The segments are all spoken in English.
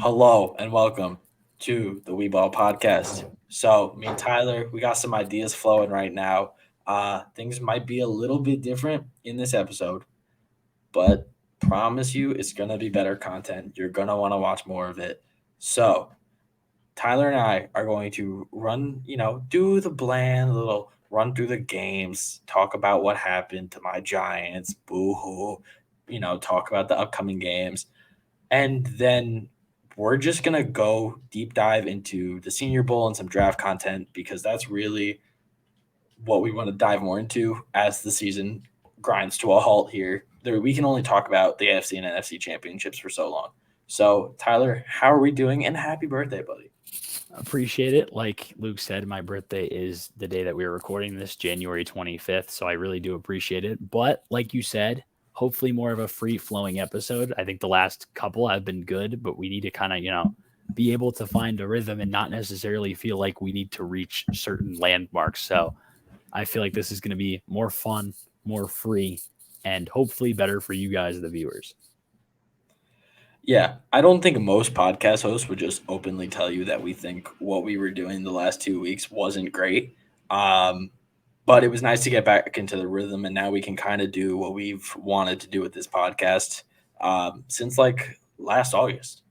Hello and welcome to the Wee Ball Podcast. So, me and Tyler, we got some ideas flowing right now. Things might be a little bit different in this episode, but promise you it's gonna be better content. You're gonna want to watch more of it. So, Tyler and I are going to do the bland little run through the games, talk about what happened to my Giants, boo hoo, talk about the upcoming games and then we're just going to go deep dive into the Senior Bowl and some draft content because that's really what we want to dive more into as the season grinds to a halt here. We can only talk about the AFC and NFC championships for so long. So, Tyler, how are we doing? And happy birthday, buddy. Appreciate it. Like Luke said, my birthday is the day that we are recording this, January 25th. So I really do appreciate it. But like you said, hopefully more of a free flowing episode. I think the last couple have been good, but we need to kind of, be able to find a rhythm and not necessarily feel like we need to reach certain landmarks. So I feel like this is going to be more fun, more free, and hopefully better for you guys, the viewers. Yeah, I don't think most podcast hosts would just openly tell you that we think what we were doing the last 2 weeks wasn't great. Um, but it was nice to get back into the rhythm, and now we can kind of do what we've wanted to do with this podcast since like last August.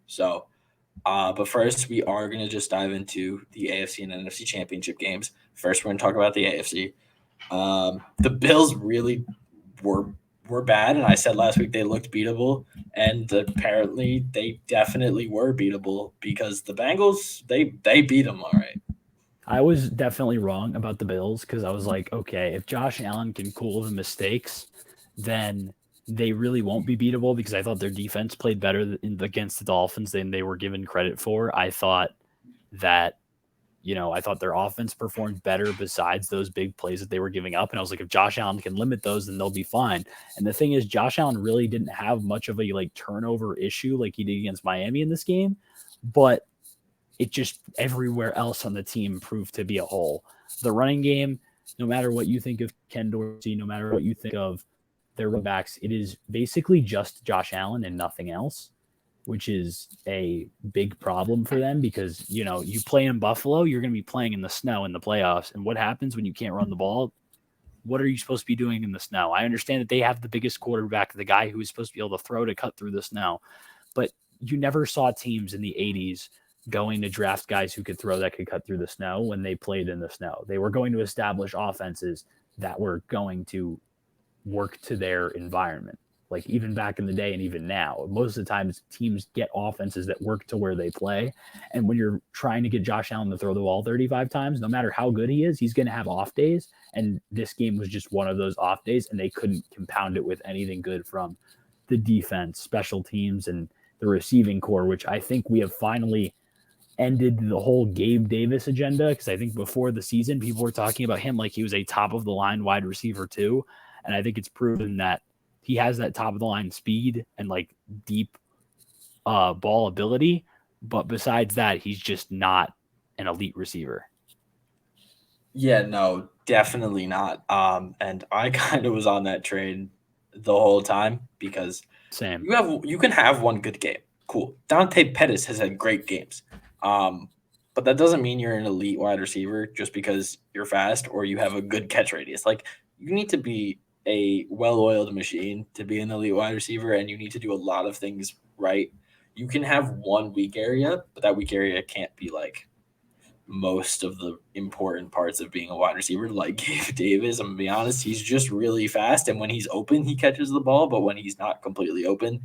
But first, we are going to just dive into the AFC and NFC championship games. First, we're going to talk about the AFC. The Bills really were were bad, and I said last week they looked beatable, and apparently they definitely were beatable because the Bengals they beat them all right. I was definitely wrong about the Bills because I was like, okay, if Josh Allen can cool the mistakes, then they really won't be beatable because I thought their defense played better against the Dolphins than they were given credit for. I thought that, I thought their offense performed better besides those big plays that they were giving up. And I was like, if Josh Allen can limit those, then they'll be fine. And the thing is, Josh Allen really didn't have much of a turnover issue like he did against Miami in this game. But it just everywhere else on the team proved to be a hole. The running game, no matter what you think of Ken Dorsey, no matter what you think of their running backs, it is basically just Josh Allen and nothing else, which is a big problem for them because, you play in Buffalo, you're going to be playing in the snow in the playoffs. And what happens when you can't run the ball? What are you supposed to be doing in the snow? I understand that they have the biggest quarterback, the guy who is supposed to be able to throw to cut through the snow, but you never saw teams in the 80s going to draft guys who could throw that could cut through the snow when they played in the snow. They were going to establish offenses that were going to work to their environment. Like even back in the day and even now, most of the times teams get offenses that work to where they play. And when you're trying to get Josh Allen to throw the ball 35 times, no matter how good he is, he's going to have off days. And this game was just one of those off days, and they couldn't compound it with anything good from the defense, special teams, and the receiving core, which I think we have finally ended the whole Gabe Davis agenda because I think before the season people were talking about him like he was a top of the line wide receiver too, and I think it's proven that he has that top of the line speed and deep ball ability, but besides that, he's just not an elite receiver. Yeah, no, definitely not. And I kind of was on that train the whole time because Same. you can have one good game. Cool. Dante Pettis has had great games. Um, but that doesn't mean you're an elite wide receiver just because you're fast or you have a good catch radius. Like you need to be a well-oiled machine to be an elite wide receiver, and you need to do a lot of things right. You can have one weak area, but that weak area can't be like most of the important parts of being a wide receiver, like Gabe Davis. I'm gonna be honest, he's just really fast, and when he's open, he catches the ball. But when he's not completely open,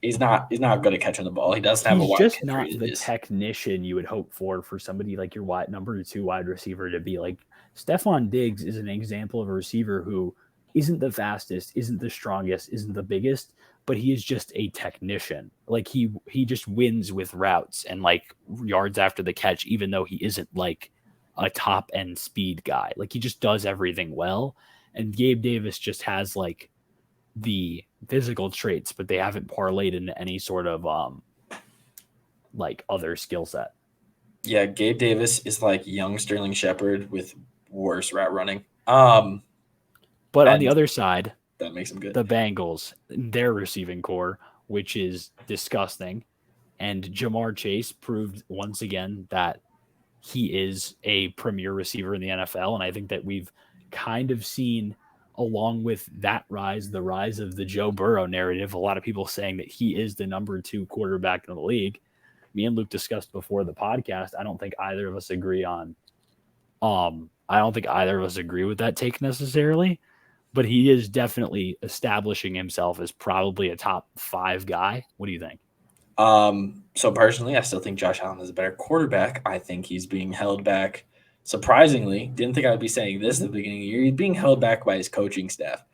he's not good at catching the ball. He doesn't have a He's wide just catch not the radius. technician you would hope for somebody like your number two wide receiver to be. Like Stephon Diggs is an example of a receiver who isn't the fastest, isn't the strongest, isn't the biggest, but he is just a technician. Like he just wins with routes and yards after the catch, even though he isn't like a top end speed guy. Like he just does everything well. And Gabe Davis just has the physical traits, but they haven't parlayed into any sort of other skill set. Yeah, Gabe Davis is like young Sterling Shepard with worse route running. But on the And other side, that makes him good. the Bengals, their receiving core, which is disgusting. And Jamar Chase proved once again that he is a premier receiver in the NFL. And I think that we've kind of seen, along with that rise, the rise of the Joe Burrow narrative. A lot of people saying that he is the number 2 quarterback in the league. Me and Luke discussed before the podcast. I don't think either of us agree on. I don't think either of us agree with that take necessarily, but he is definitely establishing himself as probably a top 5 guy. What do you think? So personally, I still think Josh Allen is a better quarterback. I think he's being held back. Surprisingly, didn't think I would be saying this at the beginning of the year. He's being held back by his coaching staff.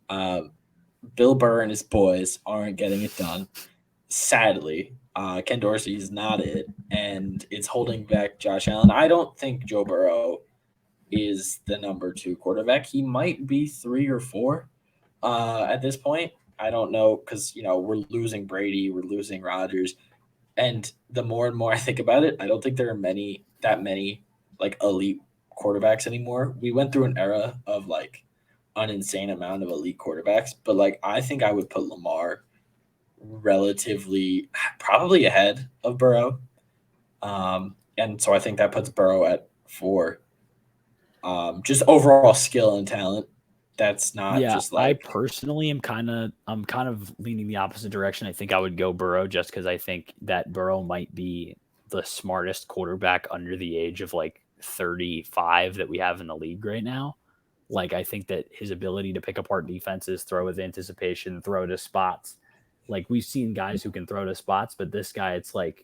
Bill Burr and his boys aren't getting it done. Sadly, Ken Dorsey is not it, and it's holding back Josh Allen. I don't think Joe Burrow is the number 2 quarterback. He might be 3 or 4 at this point. I don't know because we're losing Brady, we're losing Rodgers, and the more and more I think about it, I don't think there are that many like elite quarterbacks anymore. We went through an era of like an insane amount of elite quarterbacks, but like I think I would put Lamar relatively probably ahead of Burrow, and so I think that puts Burrow at 4. Just overall skill and talent. That's not Yeah, just I like personally am I'm kind of leaning the opposite direction. I think I would go Burrow just because I think that Burrow might be the smartest quarterback under the age of like 35 that we have in the league right now. Like I think that his ability to pick apart defenses, throw with anticipation, throw to spots. Like we've seen guys who can throw to spots, but this guy, it's like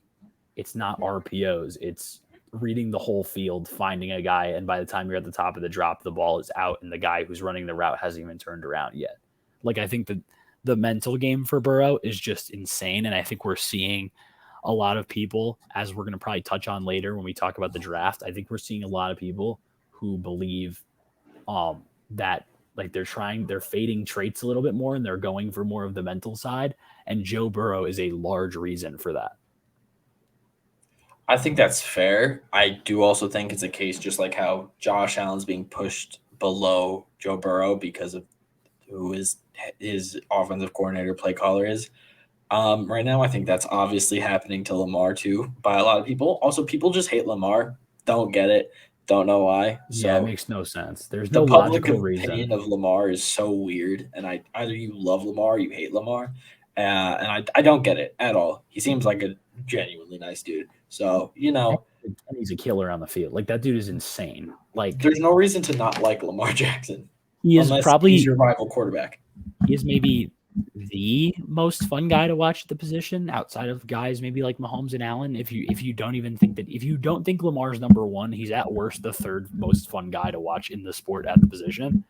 it's not RPOs. It's reading the whole field, finding a guy, and by the time you're at the top of the drop, the ball is out, and the guy who's running the route hasn't even turned around yet. Like I think that the mental game for Burrow is just insane, and I think we're seeing a lot of people, as we're going to probably touch on later when we talk about the draft. I think we're seeing a lot of people who believe that like they're fading traits a little bit more, and they're going for more of the mental side. And Joe Burrow is a large reason for that. I think that's fair. I do also think it's a case just like how Josh Allen's being pushed below Joe Burrow because of who his offensive coordinator play caller is. Right now, I think that's obviously happening to Lamar too by a lot of people. Also, people just hate Lamar. Don't get it. Don't know why. Yeah, it So makes no sense. There's the no public logical opinion reason. of Lamar is so weird, and either you love Lamar or you hate Lamar, and I don't get it at all. He seems like a genuinely nice dude. So And he's a killer on the field. Like that dude is insane. Like there's no reason to not like Lamar Jackson he is unless he's probably your rival quarterback. he is maybe the most fun guy to watch at the position outside of guys maybe like Mahomes and Allen. If you don't even think that if you don't think Lamar's number 1, he's at worst the 3rd most fun guy to watch in the sport at the position.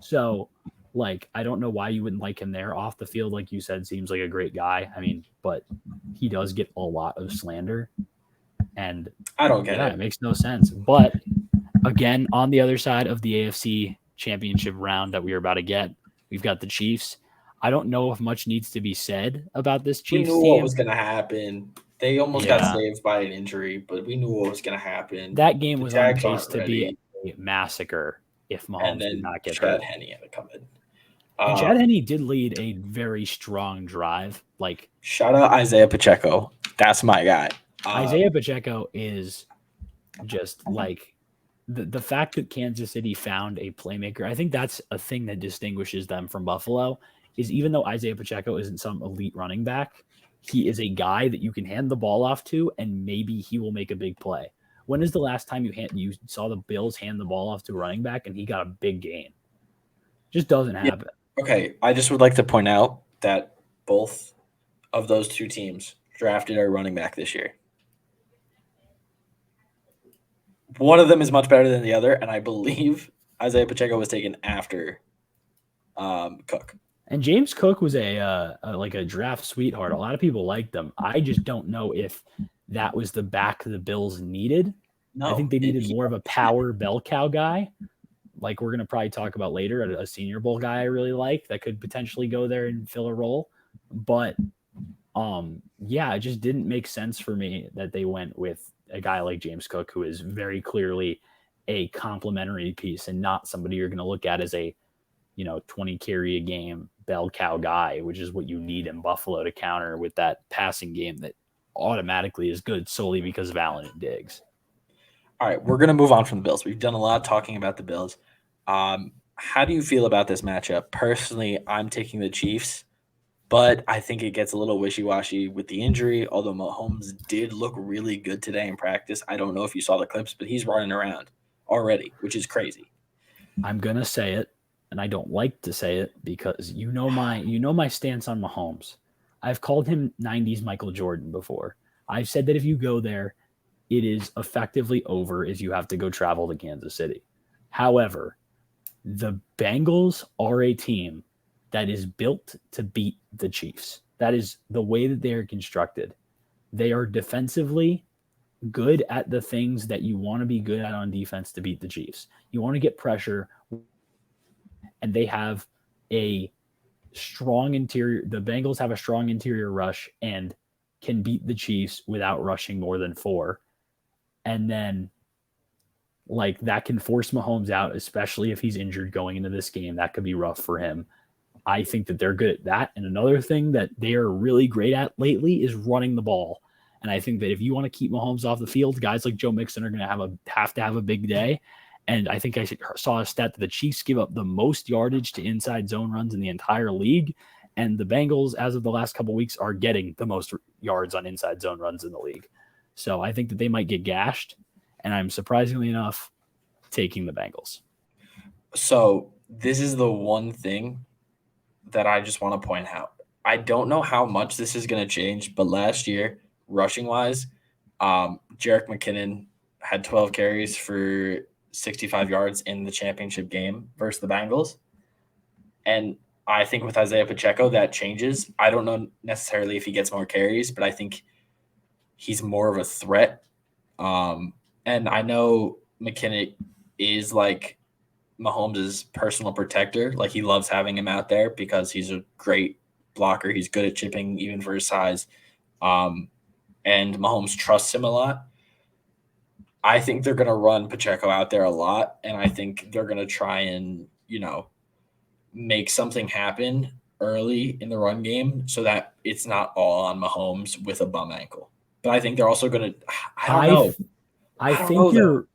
So like I don't know why you wouldn't like him there. Off the field, like you said, seems like a great guy. I mean, but he does get a lot of slander. And I don't get yeah, it. it makes no sense. But again, on the other side of the AFC championship round that we are about to get, we've got the Chiefs. I don't know if much needs to be said about this We Chiefs knew what team. was going to happen. They almost got Yeah, saved by an injury, but we knew what was going to happen. that game The was on Jags pace aren't to be ready, a massacre if and Mahomes did then not get Chad hurt. Henne had to come in. And Chad Henne did lead a very strong drive. Like Shout out Isaiah Pacheco. That's my guy. Isaiah Pacheco is just like the fact that Kansas City found a playmaker. I think that's a thing that distinguishes them from Buffalo. Is even though Isaiah Pacheco isn't some elite running back, he is a guy that you can hand the ball off to, and maybe he will make a big play. When is the last time you saw the Bills hand the ball off to a running back and he got a big gain? Just doesn't happen. Okay, I just would like to point out that both of those two teams drafted our running back this year. One of them is much better than the other, and I believe Isaiah Pacheco was taken after Cook. And James Cook was like a draft sweetheart. A lot of people liked them. I just don't know if that was the back the Bills needed. No, I think they needed more of a power bell cow guy. Like we're going to probably talk about later, a Senior Bowl guy I really like that could potentially go there and fill a role. But yeah, it just didn't make sense for me that they went with a guy like James Cook, who is very clearly a complementary piece and not somebody you're going to look at as a 20 carry a game bell cow guy, which is what you need in Buffalo to counter with that passing game that automatically is good solely because of Allen and Diggs. All right, we're gonna move on from the Bills. We've done a lot talking about the Bills. How do you feel about this matchup? Personally, I'm taking the Chiefs, but I think it gets a little wishy-washy with the injury. Although Mahomes did look really good today in practice. I don't know if you saw the clips, but he's running around already, which is crazy. I'm gonna say it, and I don't like to say it because you know my stance on Mahomes. I've called him '90s Michael Jordan before. I've said that if you go there, it is effectively over if you have to go travel to Kansas City. However, the Bengals are a team that is built to beat the Chiefs. That is the way that they are constructed. They are defensively good at the things that you want to be good at on defense to beat the Chiefs. You want to get pressure, and they have a strong interior. The Bengals have a strong interior rush and can beat the Chiefs without rushing more than four. And then, like, that can force Mahomes out, especially if he's injured going into this game. That could be rough for him. I think that they're good at that. And another thing that they are really great at lately is running the ball. And I think that if you want to keep Mahomes off the field, guys like Joe Mixon are going to have a big day. And I think I saw a stat that the Chiefs give up the most yardage to inside zone runs in the entire league. And the Bengals, as of the last couple of weeks, are getting the most yards on inside zone runs in the league. So I think that they might get gashed. And I'm surprisingly enough taking the Bengals. So this is the one thing that I just want to point out. I don't know how much this is going to change, but last year, rushing wise, Jerick McKinnon had 12 carries for 65 yards in the championship game versus the Bengals. And I think with Isaiah Pacheco, that changes. I don't know necessarily if he gets more carries, but I think he's more of a threat. And I know McKinnon is like Mahomes' personal protector. Like he loves having him out there because he's a great blocker. He's good at chipping, even for his size. And Mahomes trusts him a lot. I think they're going to run Pacheco out there a lot, and I think they're going to try and, make something happen early in the run game so that it's not all on Mahomes with a bum ankle. But I think they're also going to – I don't know. I don't think know, though.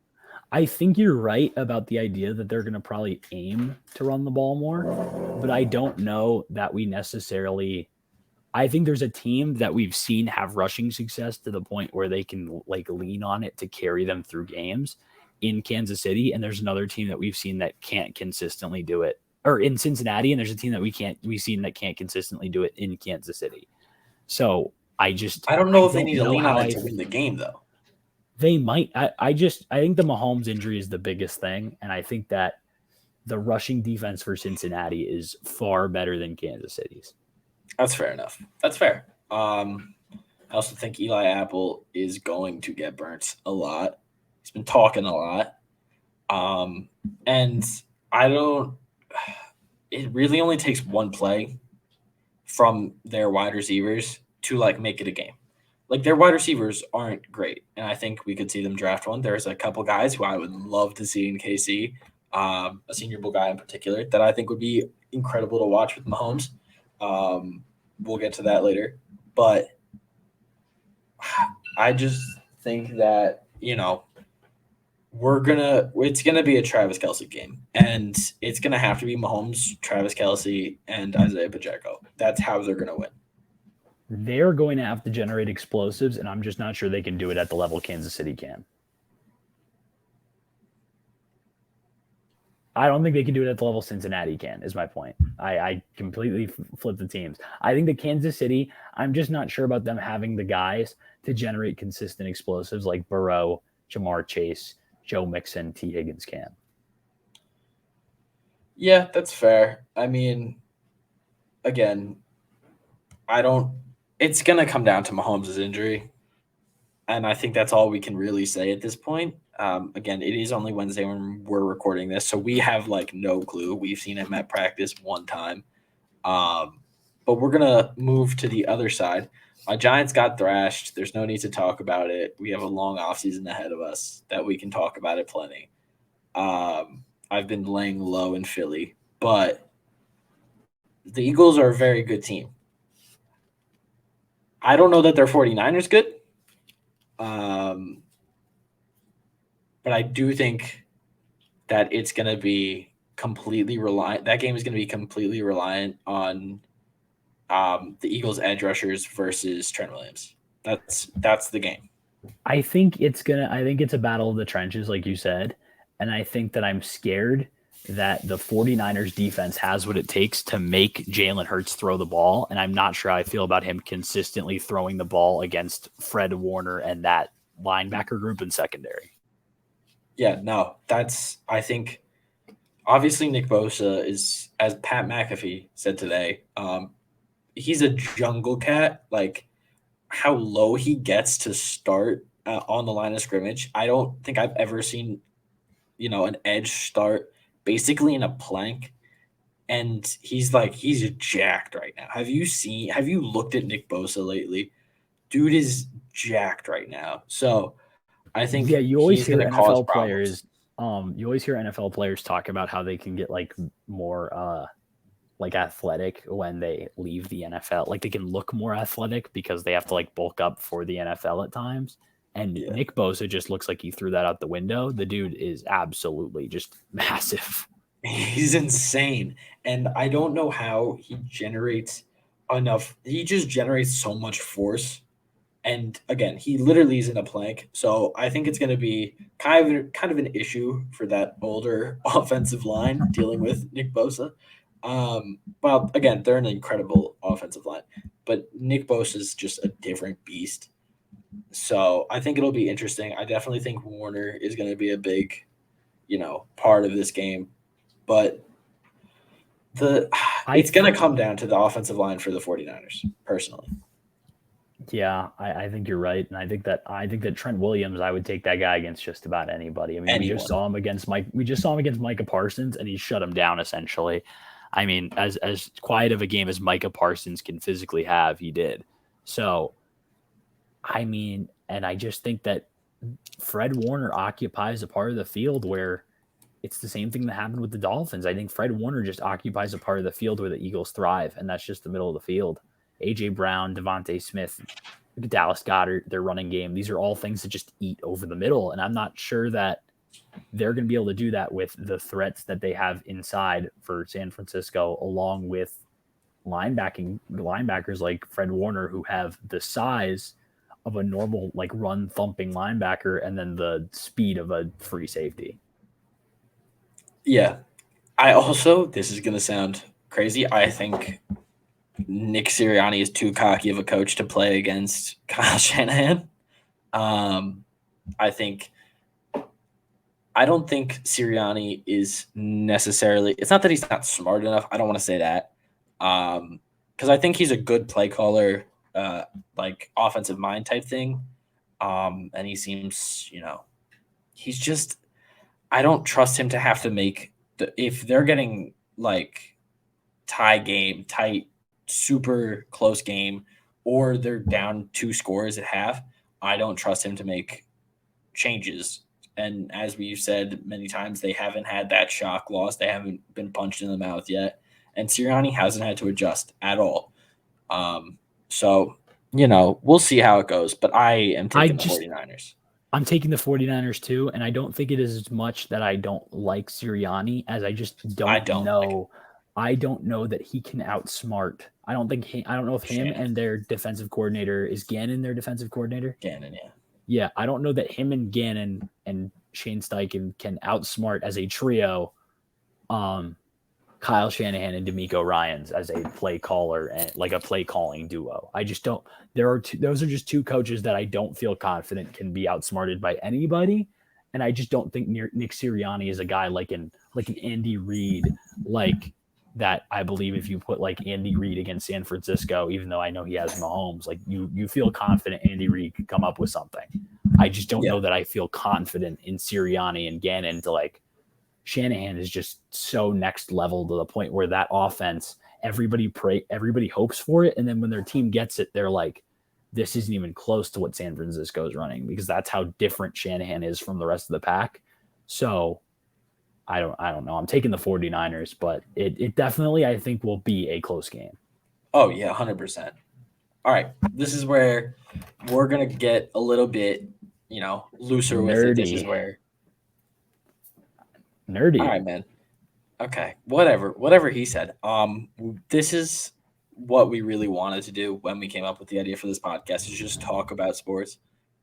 I think you're right about the idea that they're going to probably aim to run the ball more, but I don't know that we necessarily. I think there's a team that we've seen have rushing success to the point where they can like lean on it to carry them through games in Kansas City, and there's another team that we've seen that can't consistently do it, or in Cincinnati, and there's a team that we've seen that can't consistently do it in Kansas City. So I don't know if they don't need to know lean on how it to win the game, though. they might. I think the Mahomes injury is the biggest thing, and I think that the rushing defense for Cincinnati is far better than Kansas City's. That's fair enough. That's fair. I also think Eli Apple is going to get burnt a lot. He's been talking a lot. And I don't – it really only takes one play from their wide receivers to, make it a game. Like, their wide receivers aren't great, and I think we could see them draft one. There's a couple guys who I would love to see in KC, a Senior Bowl guy in particular, that I think would be incredible to watch with Mahomes. We'll get to that later. But I just think that, it's going to be a Travis Kelce game. And it's going to have to be Mahomes, Travis Kelce, and Isaiah Pacheco. That's how they're going to win. They're going to have to generate explosives, and I'm just not sure they can do it at the level Kansas City can. I don't think they can do it at the level Cincinnati can, is my point. I completely flip the teams. I think that Kansas City, I'm just not sure about them having the guys to generate consistent explosives like Burrow, Jamar Chase, Joe Mixon, T. Higgins can. Yeah, that's fair. I mean, again, it's going to come down to Mahomes' injury. And I think that's all we can really say at this point. Again, it is only Wednesday when we're recording this, so we have no clue. We've seen him at practice one time. But we're going to move to the other side. My Giants got thrashed. There's no need to talk about it. We have a long offseason ahead of us that we can talk about it plenty. I've been laying low in Philly, but the Eagles are a very good team. I don't know that their 49ers good. Um, but I do think that it's going to be completely reliant. That game is going to be completely reliant on the Eagles edge rushers versus Trent Williams. That's the game. I think it's a battle of the trenches, like you said. And I think that I'm scared that the 49ers defense has what it takes to make Jalen Hurts throw the ball. And I'm not sure how I feel about him consistently throwing the ball against Fred Warner and that linebacker group in secondary. Yeah, no, I think obviously Nick Bosa is, as Pat McAfee said today, he's a jungle cat. Like how low he gets to start on the line of scrimmage. I don't think I've ever seen, an edge start basically in a plank. And he's jacked right now. Have you looked at Nick Bosa lately? Dude is jacked right now. So I Yeah, think he's going to cause problems. You always hear NFL players talk about how they can get like more like athletic when they leave the NFL. Like they can look more athletic because they have to like bulk up for the NFL at times. And Yeah. Nick Bosa just looks like he threw that out the window. The dude is absolutely just massive. He's insane. And I don't know how he generates enough. He just generates so much force. And again, he literally is in a plank. So I think it's going to be kind of an issue for that older offensive line dealing with Nick Bosa. Well, again, they're an incredible offensive line, but Nick Bosa is just a different beast. So I think it'll be interesting. I definitely think Warner is going to be a big, part of this game, but the I it's going to come down to the offensive line for the 49ers, personally. Yeah, I think you're right, and I think that Trent Williams, I would take that guy against just about anybody. I mean, Anyone. We just saw him against Micah Parsons, and he shut him down essentially. I mean, as quiet of a game as Micah Parsons can physically have, he did. So, I mean, and I just think that Fred Warner occupies a part of the field where it's the same thing that happened with the Dolphins. I think Fred Warner just occupies a part of the field where the Eagles thrive, and that's just the middle of the field. AJ Brown, Devontae Smith, Dallas Goddard, their running game. These are all things that just eat over the middle. And I'm not sure that they're going to be able to do that with the threats that they have inside for San Francisco, along with linebackers like Fred Warner, who have the size of a normal like run thumping linebacker and then the speed of a free safety. Yeah. This is going to sound crazy. I think Nick Sirianni is too cocky of a coach to play against Kyle Shanahan. Um, I think I don't think Sirianni is necessarily. It's not that he's not smart enough. I don't want to say that, because I think he's a good play caller, like offensive mind type thing. And he seems, he's just. I don't trust him to have to make if they're getting like tight, super close game, or they're down 2 scores at half. I don't trust him to make changes. And as we've said many times, they haven't had that shock loss. They haven't been punched in the mouth yet. And Sirianni hasn't had to adjust at all. So, we'll see how it goes. But I am I taking the just 49ers. I'm taking the 49ers too, and I don't think it is as much that I don't like Sirianni as I just I don't don't like know. I don't know that he can outsmart. I don't know if him Shanahan. and their defensive coordinator is Gannon their defensive coordinator. Gannon, yeah. Yeah, I don't know that him and Gannon and Shane Steichen can outsmart as a trio Kyle Shanahan and D'Amico Ryans as a play caller and like a play calling duo. I just don't. Those are just two coaches that I don't feel confident can be outsmarted by anybody, and I just don't think Nick Sirianni is a guy like an Andy Reid, like that. I believe if you put like Andy Reid against San Francisco, even though I know he has Mahomes, like you feel confident Andy Reid could come up with something. I just don't Yeah. know that I feel confident in Sirianni and Gannon to like Shanahan is just so next level to the point where that offense, everybody hopes for it, and then when their team gets it, they're like, this isn't even close to what San Francisco is running because that's how different Shanahan is from the rest of the pack. So I don't know. I'm taking the 49ers, but it definitely I think will be a close game. Oh yeah, 100%. All right, this is where we're gonna get a little bit, looser with it. This is Nerdy. where, all Nerdy. right, man. Okay, whatever he said. This is what we really wanted to do when we came up with the idea for this podcast is just talk about sports.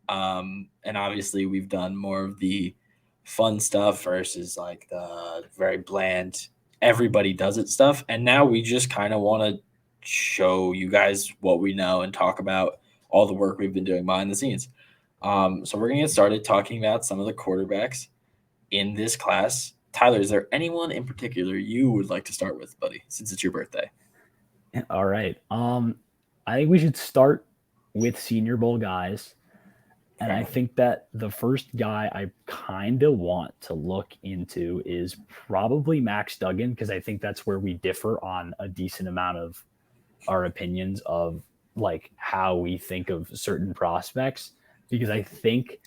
And obviously we've done more of the fun stuff versus like the very bland everybody does it stuff. And now we just kind of want to show you guys what we know and talk about all the work we've been doing behind the scenes. So we're gonna get started talking about some of the quarterbacks in this class. Tyler, is there anyone in particular you would like to start with, buddy, since it's your birthday? All right. I think we should start with Senior Bowl guys. And I Fair. think that the first guy I kind of want to look into is probably Max Duggan, because I think that's where we differ on a decent amount of our opinions of like how we think of certain prospects. Because I think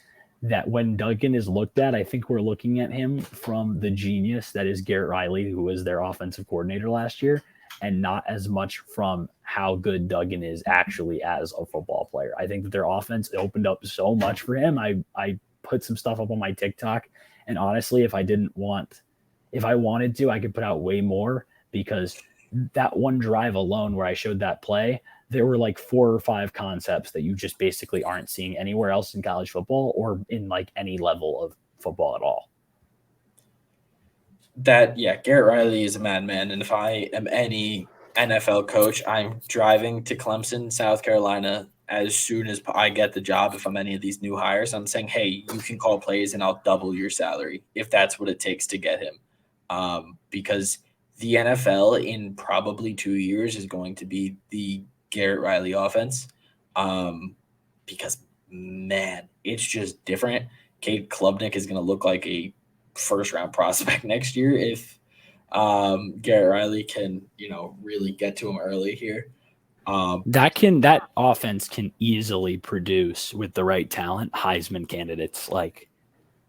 that when Duggan is looked at, I think we're looking at him from the genius that is Garrett Riley, who was their offensive coordinator last year, and not as much from how good Duggan is actually as a football player. I think that their offense opened up so much for him. I put some stuff up on my TikTok, and honestly, if I wanted to, I could put out way more, because that one drive alone where I showed that play, there were like 4 or 5 concepts that you just basically aren't seeing anywhere else in college football or in like any level of football at all. Garrett Riley is a madman, and if I am any NFL coach, I'm driving to Clemson, South Carolina, as soon as I get the job. If I'm any of these new hires, I'm saying, hey, you can call plays, and I'll double your salary if that's what it takes to get him. Because the NFL in probably 2 years is going to be the Garrett Riley offense. Because man, it's just different. Kate Klubnik is going to look like a first round prospect next year if Garrett Riley can, really get to him early here. Um, That offense can easily produce with the right talent Heisman candidates like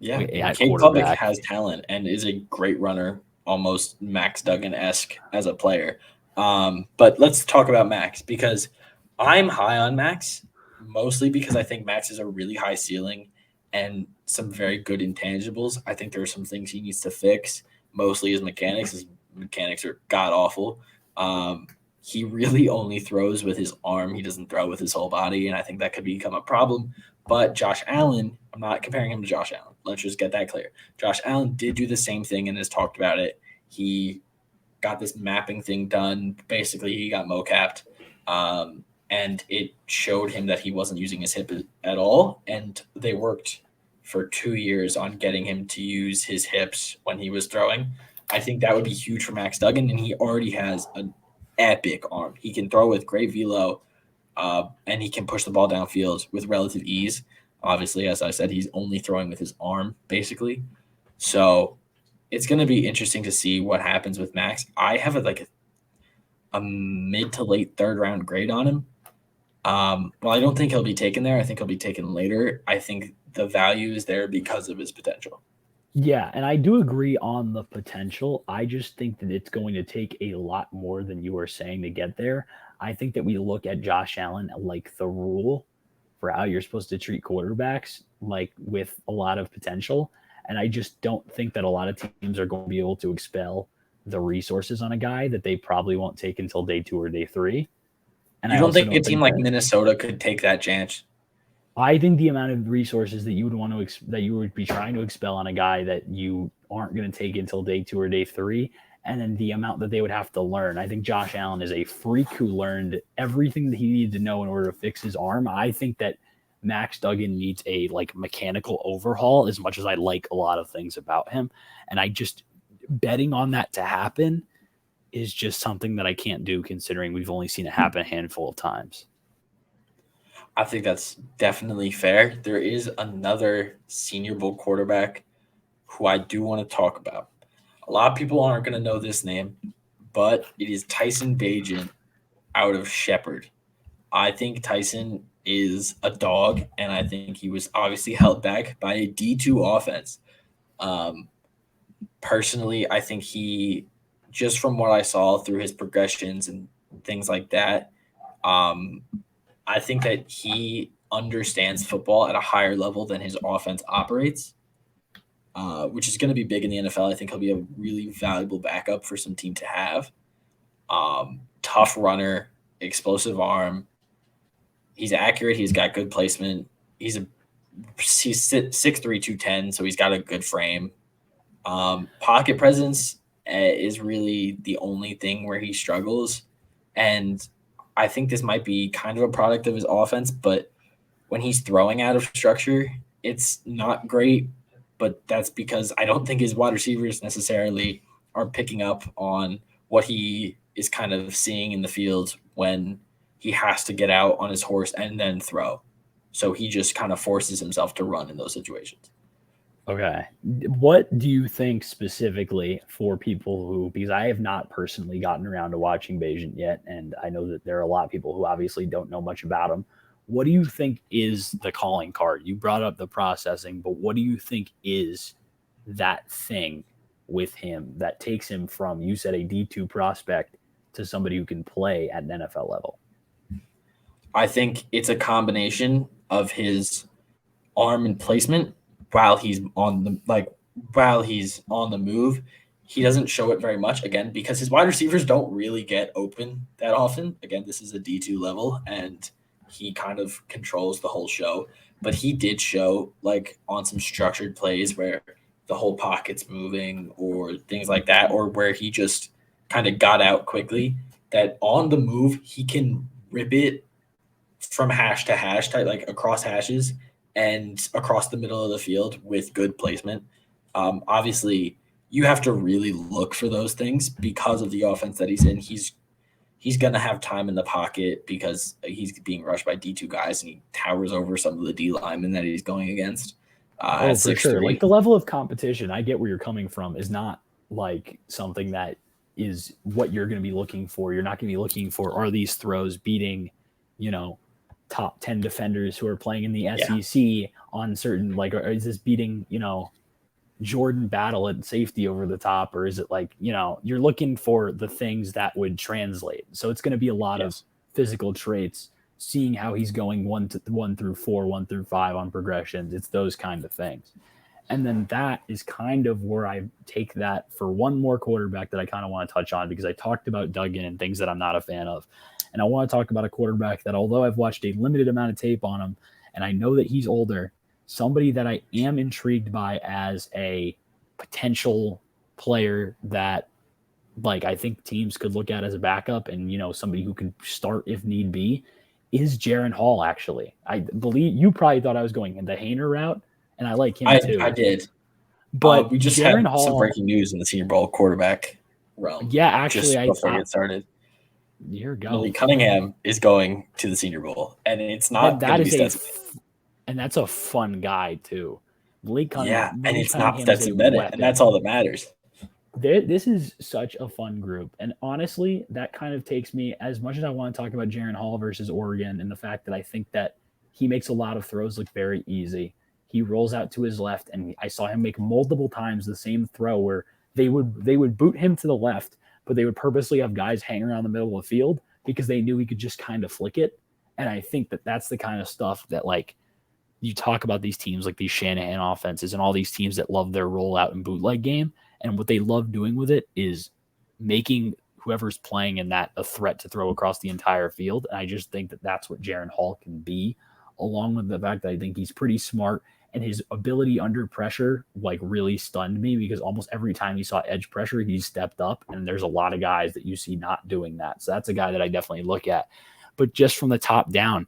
yeah, at Kate Klubnik quarterback. has talent and is a great runner, almost Max Duggan esque as a player. But let's talk about Max because I'm high on Max, mostly because I think Max is a really high ceiling and some very good intangibles. I think there are some things he needs to fix, mostly his mechanics. His mechanics are god awful. Um, he really only throws with his arm. He doesn't throw with his whole body, and I think that could become a problem. But Josh Allen, I'm not comparing him to Josh Allen. Let's just get that clear. Josh Allen did do the same thing and has talked about it. He got this mapping thing done. Basically, he got mocapped. And it showed him that he wasn't using his hip at all. And they worked for 2 years on getting him to use his hips when he was throwing. I think that would be huge for Max Duggan. And he already has an epic arm. He can throw with great velo, and he can push the ball downfield with relative ease. Obviously, as I said, he's only throwing with his arm, basically. So it's going to be interesting to see what happens with Max. I have a mid to late third round grade on him. Well, I don't think he'll be taken there. I think he'll be taken later. I think the value is there because of his potential. Yeah, and I do agree on the potential. I just think that it's going to take a lot more than you were saying to get there. I think that we look at Josh Allen like the rule for how you're supposed to treat quarterbacks, like with a lot of potential. And I just don't think that a lot of teams are going to be able to expel the resources on a guy that they probably won't take until day 2 or day 3. And You I don't also think a don't team think like that Minnesota could take that chance? I think the amount of resources that you would want to that you would be trying to expel on a guy that you aren't going to take until day 2 or day 3, and then the amount that they would have to learn. I think Josh Allen is a freak who learned everything that he needed to know in order to fix his arm. I think that Max Duggan needs a like mechanical overhaul as much as I like a lot of things about him, and I just betting on that to happen is just something that I can't do considering we've only seen it happen a handful of times. I think that's definitely fair. There is another Senior Bowl quarterback who I do want to talk about. A lot of people aren't going to know this name, but it is Tyson Bagent out of Shepherd. I think Tyson is a dog, and I think he was obviously held back by a D2 offense. Um, Personally, I think he, just from what I saw through his progressions and things like that, um, I think that he understands football at a higher level than his offense operates, which is going to be big in the NFL. I think he'll be a really valuable backup for some team to have. Tough runner, explosive arm. He's accurate. He's got good placement. He's 6'3", 210, so he's got a good frame. Pocket presence is really the only thing where he struggles. And I think this might be kind of a product of his offense, but when he's throwing out of structure, it's not great. But that's because I don't think his wide receivers necessarily are picking up on what he is kind of seeing in the field when he has to get out on his horse and then throw. So he just kind of forces himself to run in those situations. Okay. What do you think specifically for people who, because I have not personally gotten around to watching Bayesian yet, and I know that there are a lot of people who obviously don't know much about him. What do you think is the calling card? You brought up the processing, but what do you think is that thing with him that takes him from, you said, a D2 prospect to somebody who can play at an NFL level? I think it's a combination of his arm and placement while he's on the move. He doesn't show it very much, again, because his wide receivers don't really get open that often. Again, this is a D2 level and he kind of controls the whole show, but he did show like on some structured plays where the whole pocket's moving or things like that, or where he just kind of got out quickly, that on the move he can rip it from hash to hash type, like across hashes and across the middle of the field with good placement. Obviously, you have to really look for those things because of the offense that he's in. He's gonna have time in the pocket because he's being rushed by D2 guys and he towers over some of the D linemen that he's going against. Oh, for sure. Like the level of competition, I get where you're coming from, is not like something that is what you're going to be looking for. You're not going to be looking for, are these throws beating, top 10 defenders who are playing in the SEC on certain, like, or is this beating, Jordan Battle at safety over the top, or is it like, you're looking for the things that would translate. So it's going to be a lot of physical traits, seeing how he's going 1 through 4, 1 through 5 on progressions. It's those kind of things. And then that is kind of where I take that for one more quarterback that I kind of want to touch on, because I talked about Duggan and things that I'm not a fan of. And I want to talk about a quarterback that, although I've watched a limited amount of tape on him, and I know that he's older, somebody that I am intrigued by as a potential player that, like, I think teams could look at as a backup and, somebody who can start if need be, is Jaren Hall, actually. I believe you probably thought I was going in the Hainer route, and I like him too. I did. But we just Jaren had Hall, some breaking news in the Senior Bowl quarterback realm. Yeah, actually, before we get started. Here goes. Malik Cunningham is going to the Senior Bowl, and it's not going to be Stetson. And that's a fun guy too. Malik Cunningham. Yeah, and it's not Stetson Bennett, and that's all that matters. This is such a fun group. And honestly, that kind of takes me, as much as I want to talk about Jaren Hall versus Oregon and the fact that I think that he makes a lot of throws look very easy. He rolls out to his left, and I saw him make multiple times the same throw where they would boot him to the left, but they would purposely have guys hang around the middle of the field because they knew he could just kind of flick it. And I think that that's the kind of stuff that, like, you talk about these teams like these Shanahan offenses and all these teams that love their rollout and bootleg game. And what they love doing with it is making whoever's playing in that a threat to throw across the entire field. And I just think that that's what Jaren Hall can be, along with the fact that I think he's pretty smart, and his ability under pressure, like, really stunned me, because almost every time he saw edge pressure, he stepped up. And there's a lot of guys that you see not doing that. So that's a guy that I definitely look at. But just from the top down,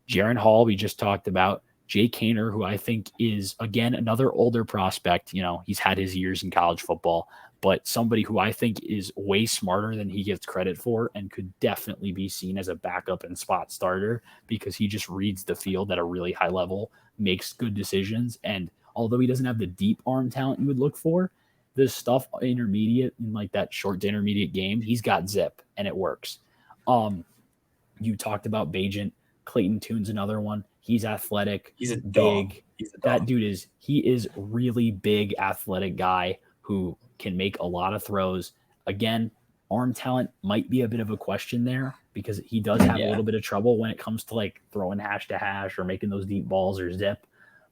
Jaren Hall, we just talked about. Jake Haener, who I think is, again, another older prospect. He's had his years in college football, but somebody who I think is way smarter than he gets credit for, and could definitely be seen as a backup and spot starter, because he just reads the field at a really high level, makes good decisions. And although he doesn't have the deep arm talent you would look for, the stuff intermediate in like that short to intermediate game, he's got zip and it works. You talked about Bagent. Clayton Tune's another one. He's athletic. He's a big. He's a that dude is really big, athletic guy who can make a lot of throws. Again, arm talent might be a bit of a question there, because he does have a Yeah. little bit of trouble when it comes to like throwing hash to hash or making those deep balls or zip.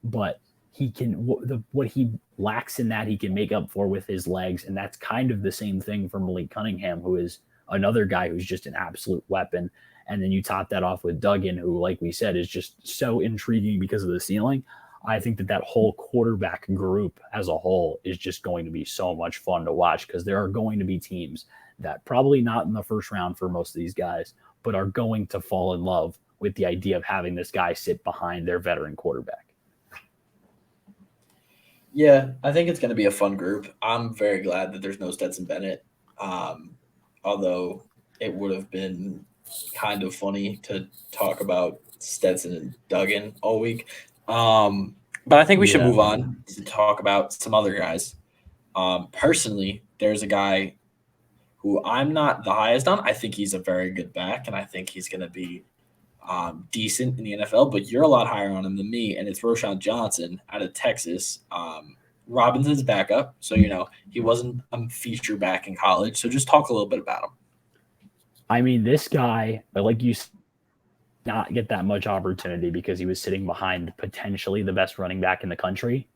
But he can what he lacks in that he can make up for with his legs, and that's kind of the same thing for Malik Cunningham, who is another guy who's just an absolute weapon. And then you top that off with Duggan, who, like we said, is just so intriguing because of the ceiling. I think that whole quarterback group as a whole is just going to be so much fun to watch, because there are going to be teams that probably not in the first round for most of these guys, but are going to fall in love with the idea of having this guy sit behind their veteran quarterback. Yeah, I think it's going to be a fun group. I'm very glad that there's no Stetson Bennett, um, although it would have been kind of funny to talk about Stetson and Duggan all week. But I think we should Yeah. move on to talk about some other guys. Personally, there's a guy who I'm not the highest on. I think he's a very good back, and I think he's going to be decent in the NFL. But you're a lot higher on him than me, and it's Roshan Johnson out of Texas. Robinson's backup, so he wasn't a feature back in college. So just talk a little bit about him. I mean, this guy, like you not get that much opportunity because he was sitting behind potentially the best running back in the country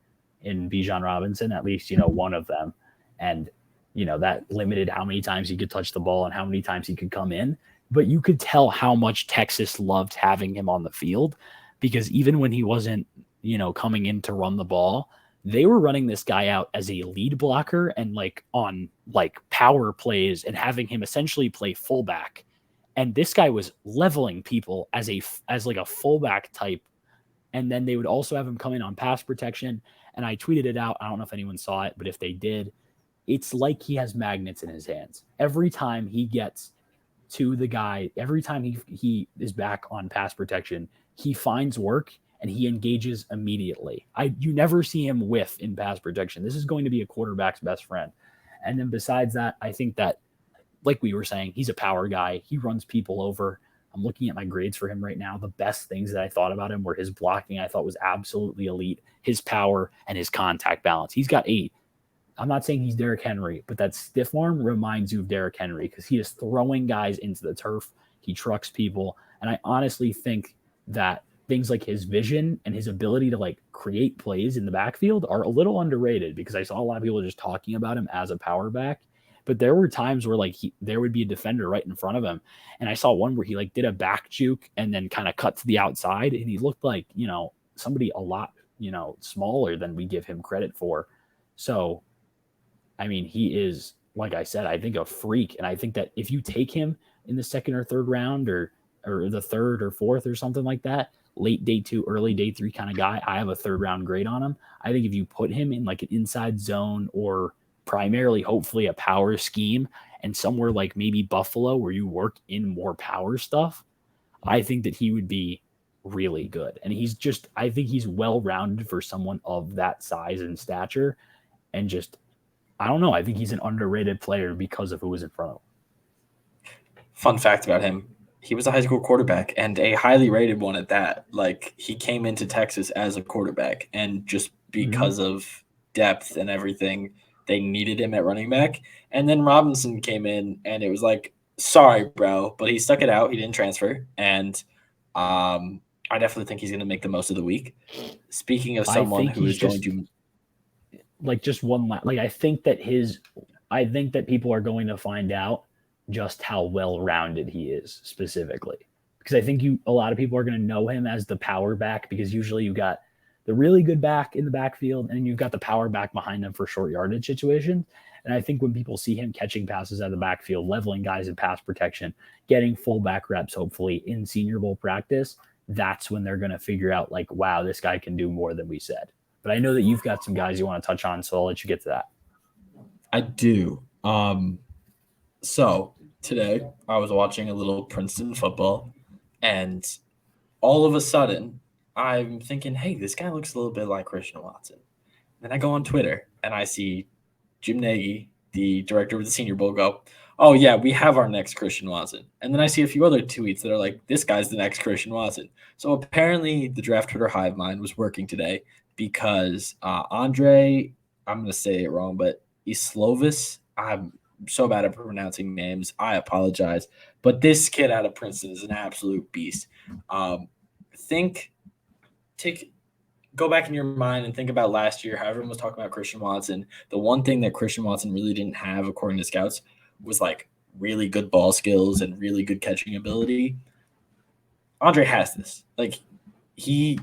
in Bijan Robinson, at least, one of them. And, that limited how many times he could touch the ball and how many times he could come in. But you could tell how much Texas loved having him on the field, because even when he wasn't, coming in to run the ball, they were running this guy out as a lead blocker and like on like power plays and having him essentially play fullback. And this guy was leveling people as like a fullback type. And then they would also have him come in on pass protection. And I tweeted it out. I don't know if anyone saw it, but if they did, it's like he has magnets in his hands. Every time he gets to the guy, every time he is back on pass protection, he finds work and he engages immediately. You never see him whiff in pass protection. This is going to be a quarterback's best friend. And then besides that, I think that, like we were saying, he's a power guy. He runs people over. I'm looking at my grades for him right now. The best things that I thought about him were his blocking. I thought was absolutely elite, his power, and his contact balance. He's got 8. I'm not saying he's Derrick Henry, but that stiff arm reminds you of Derrick Henry, because he is throwing guys into the turf. He trucks people. And I honestly think that things like his vision and his ability to like create plays in the backfield are a little underrated, because I saw a lot of people just talking about him as a power back. But there were times where like there would be a defender right in front of him, and I saw one where he like did a back juke and then kind of cut to the outside, and he looked like somebody a lot smaller than we give him credit for. So, I mean, he is, like I said, I think a freak, and I think that if you take him in the second or third round, or the third or fourth or something like that, late day 2, early day 3 kind of guy, I have a third round grade on him. I think if you put him in like an inside zone or primarily, hopefully, a power scheme, and somewhere like maybe Buffalo where you work in more power stuff, I think that he would be really good. And I think he's well-rounded for someone of that size and stature. And just, I don't know, I think he's an underrated player because of who was in front of him. Fun fact about him: he was a high school quarterback, and a highly rated one at that. Like, he came into Texas as a quarterback, and just because of depth and everything, they needed him at running back. And then Robinson came in, and it was like, sorry, bro, but he stuck it out. He didn't transfer, and I definitely think he's going to make the most of the week. Speaking of someone who is going to, like, just one last, like, I think that people are going to find out just how well-rounded he is specifically, because I think a lot of people are going to know him as the power back, because usually you got the really good back in the backfield, and you've got the power back behind them for short yardage situations. And I think when people see him catching passes out of the backfield, leveling guys in pass protection, getting fullback reps, hopefully in Senior Bowl practice, that's when they're going to figure out, like, wow, this guy can do more than we said. But I know that you've got some guys you want to touch on, so I'll let you get to that. I do. So today I was watching a little Princeton football, and all of a sudden I'm thinking, hey, this guy looks a little bit like Christian Watson. Then I go on Twitter and I see Jim Nagy, the director of the Senior Bowl, go, oh, yeah, we have our next Christian Watson. And then I see a few other tweets that are like, this guy's the next Christian Watson. So apparently the draft Twitter hive mind was working today, because Andre, I'm going to say it wrong, but Islovis, so bad at pronouncing names. I apologize. But this kid out of Princeton is an absolute beast. Think, go back in your mind and think about last year, how everyone was talking about Christian Watson. The one thing that Christian Watson really didn't have, according to scouts, was like really good ball skills and really good catching ability. Andre has this. Like, he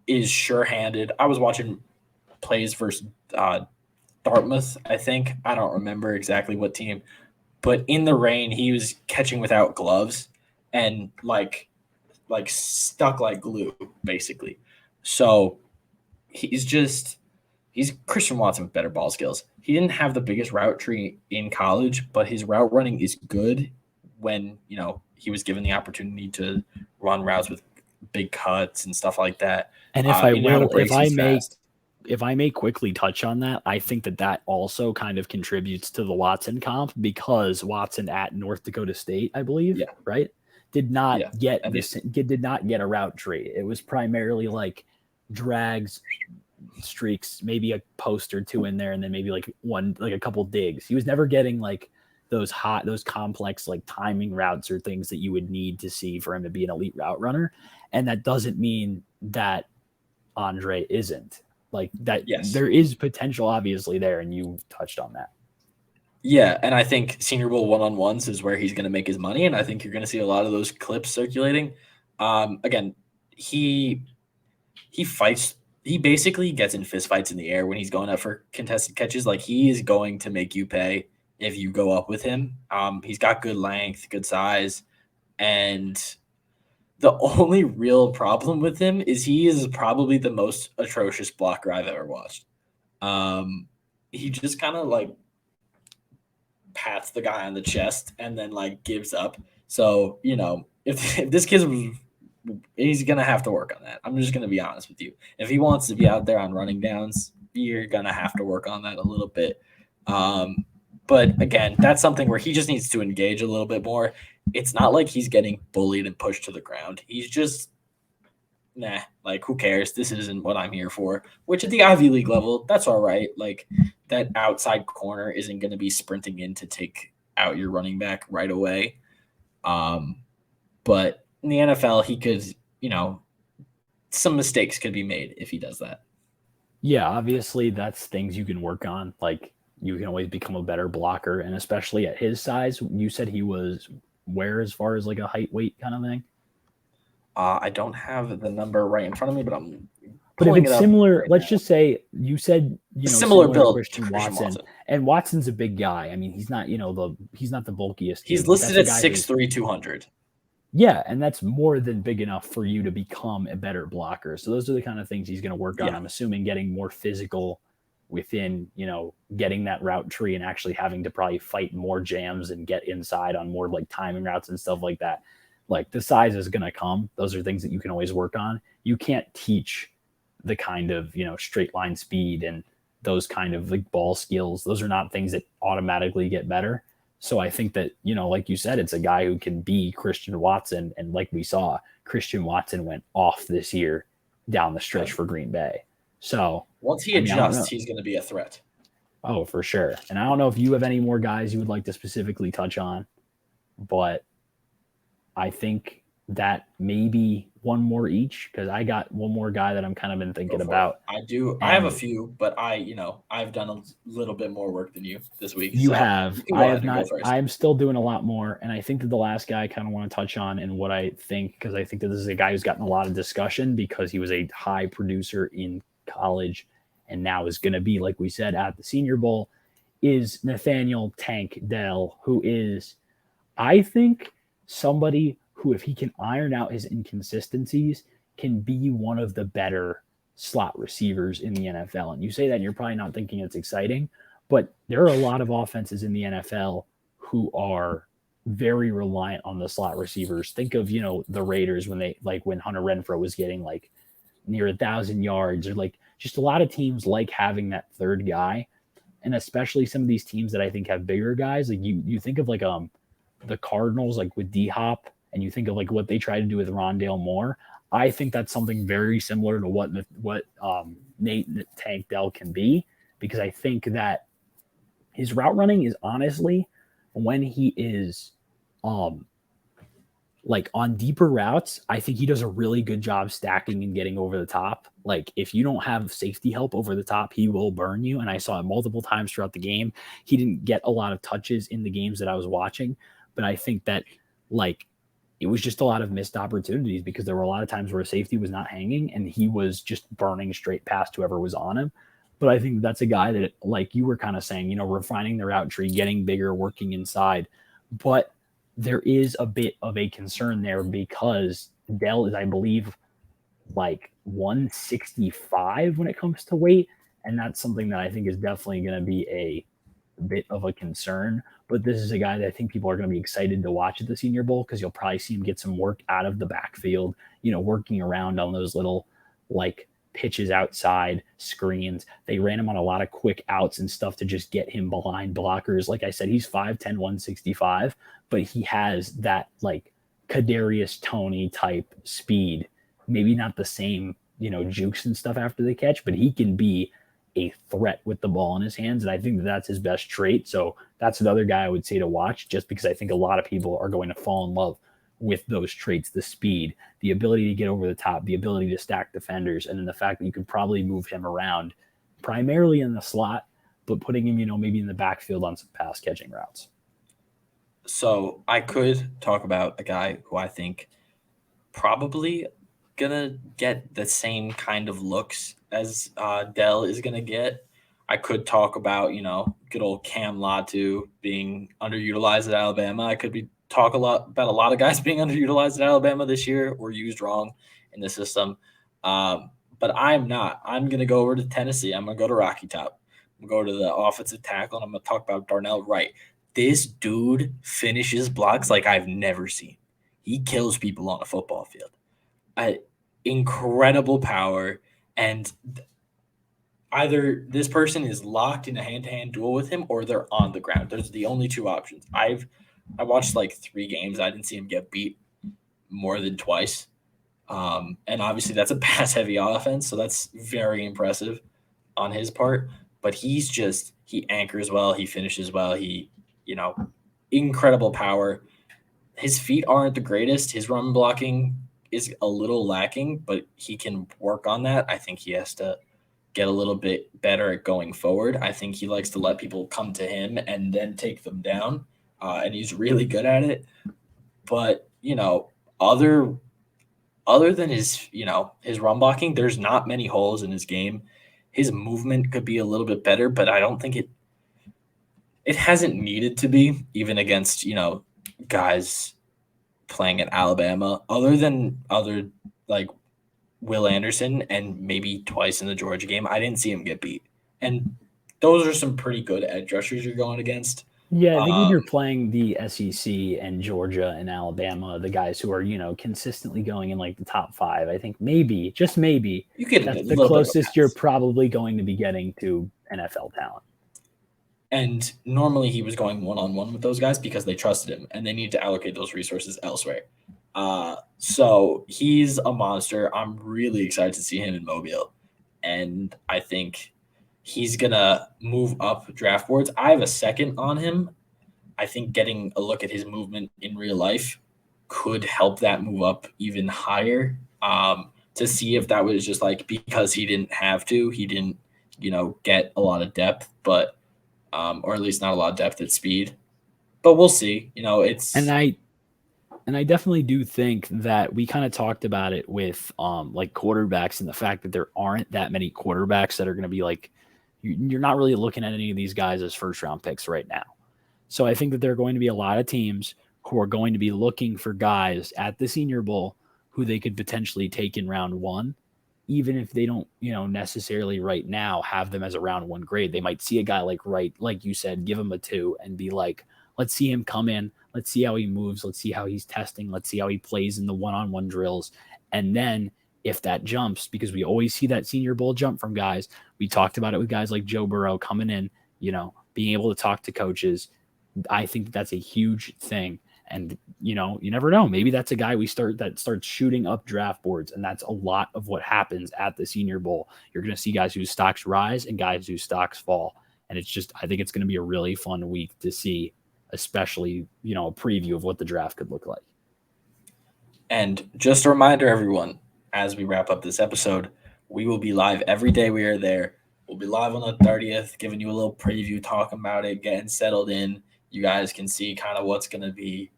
is sure-handed. I was watching plays versus Dartmouth, I think. I don't remember exactly what team. But in the rain, he was catching without gloves and like stuck like glue, basically. So he's Christian Watson with better ball skills. He didn't have the biggest route tree in college, but his route running is good when, he was given the opportunity to run routes with big cuts and stuff like that. And if I may quickly touch on that, I think that also kind of contributes to the Watson comp because Watson at North Dakota State, I believe, right, did not get a route tree. It was primarily like drags, streaks, maybe a post or two in there, and then maybe like a couple digs. He was never getting like those complex like timing routes or things that you would need to see for him to be an elite route runner. And that doesn't mean that Andre isn't. Like that, yes. There is potential obviously there, and you touched on that. Yeah, and I think Senior Bowl one-on-ones is where he's going to make his money, and I think you're going to see a lot of those clips circulating. Again, he fights. He basically gets in fist fights in the air when he's going up for contested catches. Like, he is going to make you pay if you go up with him. He's got good length, good size, and the only real problem with him is he is probably the most atrocious blocker I've ever watched. He just kind of like pats the guy on the chest and then like gives up. So, if this kid he's going to have to work on that. I'm just going to be honest with you. If he wants to be out there on running downs, you're going to have to work on that a little bit. But again, that's something where he just needs to engage a little bit more. It's not like he's getting bullied and pushed to the ground. He's just, like, who cares? This isn't what I'm here for. Which at the Ivy League level, that's all right. Like, that outside corner isn't going to be sprinting in to take out your running back right away. But in the NFL, he could, some mistakes could be made if he does that. Yeah, obviously that's things you can work on. Like, you can always become a better blocker, and especially at his size. You said he was where as far as like a height weight kind of thing? I don't have the number right in front of me, but if it's similar, right, let's just say you said similar build to Christian Watson, and Watson's a big guy. I mean, he's not he's not the bulkiest. He's listed at 6'3", 200. Yeah, and that's more than big enough for you to become a better blocker. So those are the kind of things he's going to work on. I'm assuming getting more physical within, getting that route tree and actually having to probably fight more jams and get inside on more like timing routes and stuff like that. Like, the size is going to come. Those are things that you can always work on. You can't teach the kind of, straight line speed and those kind of like ball skills. Those are not things that automatically get better. So I think that, like you said, it's a guy who can be Christian Watson. And like we saw, Christian Watson went off this year down the stretch for Green Bay. So once he adjusts, he's going to be a threat. Oh, for sure. And I don't know if you have any more guys you would like to specifically touch on, but I think that maybe one more each, because I got one more guy that I'm kind of been thinking about. I do. I have a few, but I've done a little bit more work than you this week. You have. I have not. I'm still doing a lot more, and I think that the last guy I kind of want to touch on and what I think, because I think that this is a guy who's gotten a lot of discussion because he was a high producer in college and now is going to be, like we said, at the Senior Bowl, is Nathaniel Tank Dell, who is, I think, somebody who, if he can iron out his inconsistencies, can be one of the better slot receivers in the NFL. And you say that and you're probably not thinking it's exciting, but there are a lot of offenses in the NFL who are very reliant on the slot receivers. Think of, the Raiders when Hunter Renfrow was getting like near 1,000 yards, or like just a lot of teams like having that third guy. And especially some of these teams that I think have bigger guys, like you think of like the Cardinals, like with D-Hop, and you think of like what they try to do with Rondale Moore. I think that's something very similar to what Nate Tank Dell can be, because I think that his route running is honestly when he is like on deeper routes, I think he does a really good job stacking and getting over the top. Like if you don't have safety help over the top, he will burn you. And I saw it multiple times throughout the game. He didn't get a lot of touches in the games that I was watching, but I think that like it was just a lot of missed opportunities because there were a lot of times where a safety was not hanging and he was just burning straight past whoever was on him. But I think that's a guy that, like you were kind of saying, refining the route tree, getting bigger, working inside. But there is a bit of a concern there because Dell is, I believe, like 165 when it comes to weight. And that's something that I think is definitely going to be a bit of a concern. But this is a guy that I think people are going to be excited to watch at the Senior Bowl because you'll probably see him get some work out of the backfield, working around on those little like pitches outside screens. They ran him on a lot of quick outs and stuff to just get him behind blockers. Like I said, he's 5'10, 165, but he has that like Kadarius Toney type speed. Maybe not the same, jukes and stuff after the catch, but he can be a threat with the ball in his hands. And I think that that's his best trait. So that's another guy I would say to watch just because I think a lot of people are going to fall in love with those traits, the speed, the ability to get over the top, the ability to stack defenders, and then the fact that you could probably move him around primarily in the slot, but putting him, maybe in the backfield on some pass catching routes. So I could talk about a guy who I think probably gonna get the same kind of looks as Dell is gonna get. I could talk about good old Cam Latu being underutilized at Alabama. I could be talk a lot about a lot of guys being underutilized at Alabama this year or used wrong in the system. But I'm not. I'm gonna go over to Tennessee. I'm gonna go to Rocky Top. I'm gonna go to the offensive tackle, and I'm gonna talk about Darnell Wright. This dude finishes blocks like I've never seen. He kills people on a football field. Incredible power, and either this person is locked in a hand-to-hand duel with him or they're on the ground. Those are the only two options. I watched like 3 games. I didn't see him get beat more than twice. And obviously that's a pass-heavy offense, so that's very impressive on his part. But he anchors well, he finishes well, incredible power. His feet aren't the greatest. His run blocking is a little lacking, but he can work on that. I think he has to get a little bit better at going forward. I think he likes to let people come to him and then take them down, and he's really good at it. But other than his run blocking, there's not many holes in his game. His movement could be a little bit better, but I don't think it hasn't needed to be, even against guys playing at Alabama, other like Will Anderson and maybe twice in the Georgia game. I didn't see him get beat, and those are some pretty good edge rushers you're going against. Yeah, I think when you're playing the SEC and Georgia and Alabama, the guys who are consistently going in like the top 5, I think maybe, just maybe, you get that's the closest you're probably going to be getting to NFL talent. And normally he was going one-on-one with those guys because they trusted him and they need to allocate those resources elsewhere. So he's a monster. I'm really excited to see him in Mobile. And I think he's going to move up draft boards. I have a second on him. I think getting a look at his movement in real life could help that move up even higher, to see if that was just like because he didn't have to. He didn't, get a lot of depth, but or at least not a lot of depth at speed. But we'll see. It's and I definitely do think that we kind of talked about it with like quarterbacks and the fact that there aren't that many quarterbacks that are going to be like you're not really looking at any of these guys as first round picks right now. So I think that there are going to be a lot of teams who are going to be looking for guys at the Senior Bowl who they could potentially take in round 1. Even if they don't, necessarily right now have them as a round 1 grade, they might see a guy like Wright, like you said, give him a 2 and be like, let's see him come in. Let's see how he moves. Let's see how he's testing. Let's see how he plays in the one-on-one drills. And then if that jumps, because we always see that Senior Bowl jump from guys, we talked about it with guys like Joe Burrow coming in, being able to talk to coaches. I think that's a huge thing. And, you never know. Maybe that's a guy that starts shooting up draft boards. And that's a lot of what happens at the Senior Bowl. You're going to see guys whose stocks rise and guys whose stocks fall. And I think it's going to be a really fun week to see, especially, a preview of what the draft could look like. And just a reminder, everyone, as we wrap up this episode, we will be live every day we are there. We'll be live on the 30th, giving you a little preview, talking about it, getting settled in. You guys can see kind of what's going to be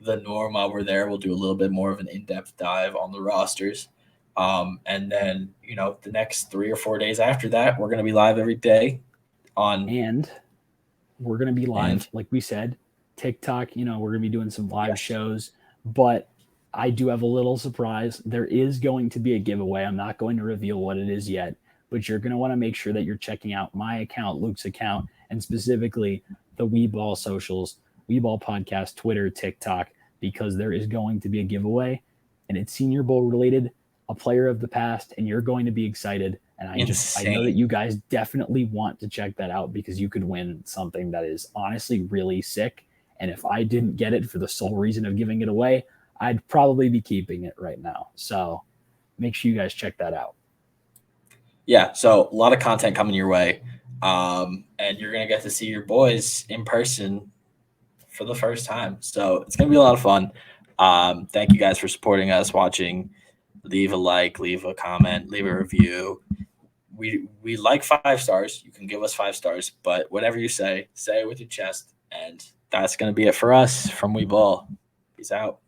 the norm while we're there. We'll do a little bit more of an in-depth dive on the rosters. And then, the next 3 or 4 days after that, we're going to be live every day on. And we're going to be live, like we said, TikTok, we're going to be doing some live shows, but I do have a little surprise. There is going to be a giveaway. I'm not going to reveal what it is yet, but you're going to want to make sure that you're checking out my account, Luke's account, and specifically the Weeball socials, Weeball podcast, Twitter, TikTok, because there is going to be a giveaway, and it's Senior Bowl related, a player of the past, and you're going to be excited. And I know that you guys definitely want to check that out because you could win something that is honestly really sick. And if I didn't get it for the sole reason of giving it away, I'd probably be keeping it right now. So make sure you guys check that out. Yeah, so a lot of content coming your way. And you're going to get to see your boys in person for the first time. So it's going to be a lot of fun. Thank you guys for supporting us, watching. Leave a like, leave a comment, leave a review. We like 5 stars. You can give us 5 stars, but whatever you say it with your chest. And that's going to be it for us from We Ball. Peace out.